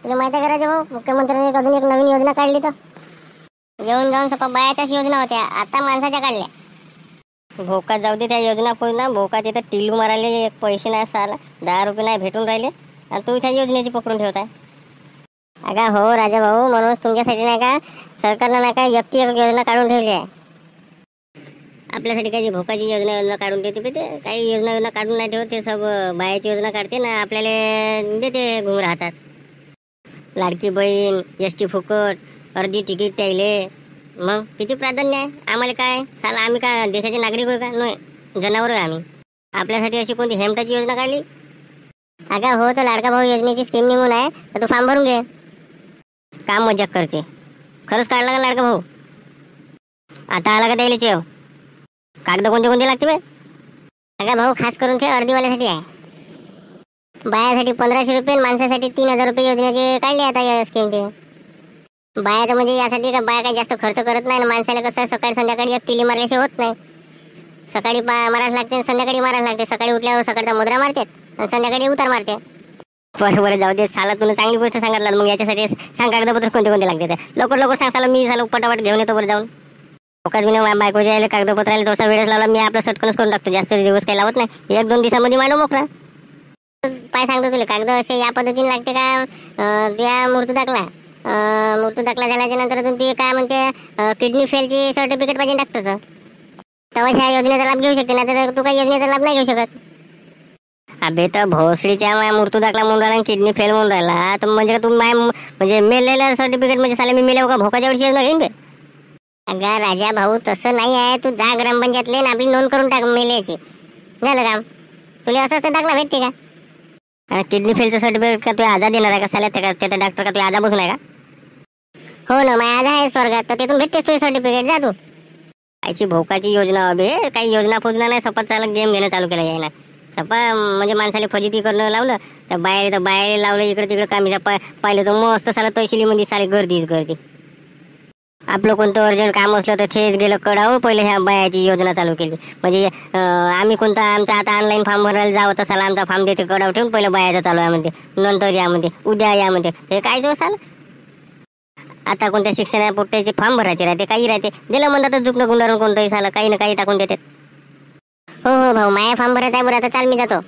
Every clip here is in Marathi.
तुला माहिती आहे का राजा भाऊ, मुख्यमंत्र्यांनी अजून एक नवीन योजना काढली. तर येऊन जाऊन सपा बायाच्याच योजना होत्या, आता माणसाच्या काढल्या. भोका जाऊ दे त्या योजना पूर्ण. भोका तिथं टिल्लू मारायला पैसे नाही, साला 10 रुपये नाही भेटून राहिले आणि तू त्या योजनेची पकडून ठेवताय. अगा हो राजा भाऊ, म्हणूनच तुमच्यासाठी नाही का सरकारनं नाही का एकटी एक योजना काढून ठेवली आहे. आपल्यासाठी काही भोकाची योजना काढून ठेवते ते, काही योजना काढून नाही ठेवत ते, सब बायाची योजना काढते ना आपल्याला देते घुम राहतात. लाडकी बहीण, एसटी फुकट, अर्धी तिकीट त्याले. मग किती प्राधान्य आहे आम्हाला? काय साला आम्ही काय देशाचे नागरिक होय का? नाही, जनावर आहे आम्ही. आपल्यासाठी अशी कोणती हेमटाची योजना काढली? अगा हो, तर लाडका भाऊ योजनेची स्कीम निघून आहे, तर तू फॉर्म भरून घे. काम मजाक करते, खरंच काढला का लाडका भाऊ? आता आला का द्यायला चेव? कागद कोणते कोणते लागते बे? अगा भाऊ, खास करून ते अर्धीवाल्यासाठी आहे. बायासाठी 1500 रुपये, माणसासाठी 3000 रुपये योजनेचे काढले आता या स्कीम. ते बायाचं म्हणजे यासाठी का बाया काही जास्त खर्च करत नाही, माणसाला कसं सकाळी संध्याकाळी एक किली मारल्याशिवाय होत नाही. सकाळी मारायला लागते, संध्याकाळी मारायला लागते. सकाळी उठल्यावर सकाळचा मुद्रा मारतात आणि संध्याकाळी उतार मारते. बरोबर जाऊ दे साला, तुला चांगली गोष्ट सांगितलं. मग याच्यासाठी सांग कागदपत्र कोणते कोणते लागते. लवकर लवकर सांग साला, मी साला पटापट घेऊन येतो बरं जाऊन. फक्त मी बायकोच्या यायला कागदपत्र आले थोडासा वेळच लावला, मी आपलं सटकनच करून टाकतो. जास्त दिवस काही लावत नाही, 1-2 दिवसामध्ये मांडू मोकळा. काय सांगतो तुला, कागद असे या पद्धतीने लागते का? त्या मृत्यू दाखला झाल्याच्या नंतर अजून ती काय म्हणते, किडनी फेलची सर्टिफिकेट पाहिजे डॉक्टरचं, तेव्हा ह्या योजनेचा लाभ घेऊ शकते. नाही तर तू काही योजनेचा लाभ नाही घेऊ शकत. अबे तर भोसडीच्या मृत्यू दाखला म्हणून राहिला, किडनी फेल म्हणून राहिला, तर म्हणजे तू म्हणजे मेलेलं सर्टिफिकेट म्हणजे साला मी मेल्यावर का भोकाच्या वेळची योजना घेईन बे? अगं राजा भाऊ, तसं नाही आहे. तू जा ग्रामपंचायतले ना आपली नोंद करून टाक मेल्याची, झालं काम. तुला असं तर दाखला भेटते का? किडनी फेलचं सर्टिफिकेट का तू आजा देणार आहे का साला? त्याचा डॉक्टर का तू आजा बसून आहे का? हो ना, माझ्या आजा आहे स्वर्गात, तर तिथून भेटतेस तुझे सर्टिफिकेट. जा तू. कायची भोकाची योजना अबे, काही योजना फोजना नाही. सपात चालत गेम घेणं चालू केलं यायला. सपा म्हणजे माणसाला फजिती करणं लावलं, त्या बाहेर लावलं इकडे तिकडे काम. पाहिलं तर मस्त साला तहसीलीमध्ये साले गर्दी. आपलं कोणतं अर्जंट काम असलं तर थेच गेलं कडावं, पहिले ह्या बायाची योजना चालू केली. म्हणजे आम्ही कोणता आमचा आता ऑनलाईन फॉर्म भरायला जावं तर साला आमचा फॉर्म देते कडाव ठेवून, पहिलं बायाचं चालू आहे म्हणते, नंतर यामध्ये उद्या यामध्ये. हे काय जो साला, आता कोणत्या शिक्षणा पोट्याचे फॉर्म भरायचे राहते, काही राहते, दिलं म्हणतात जुकणं गुंडारून कोणतंही साला काही ना काही टाकून देतात. हो भाऊ, माया फॉर्म भरायचा आहे बरं, आता चाल मी जातो.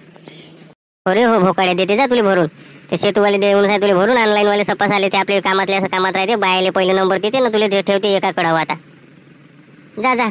अरे हो भोकाड्या, देते जा तुला भरून. ते सेतूवाले देऊन साहेब तुला भरून, ऑनलाईन वाले सपास आले ते आपले कामातले असं कामात राहते. बायाले पहिले नंबर देते ना, तुला ठेवते एका कडावं. आता जा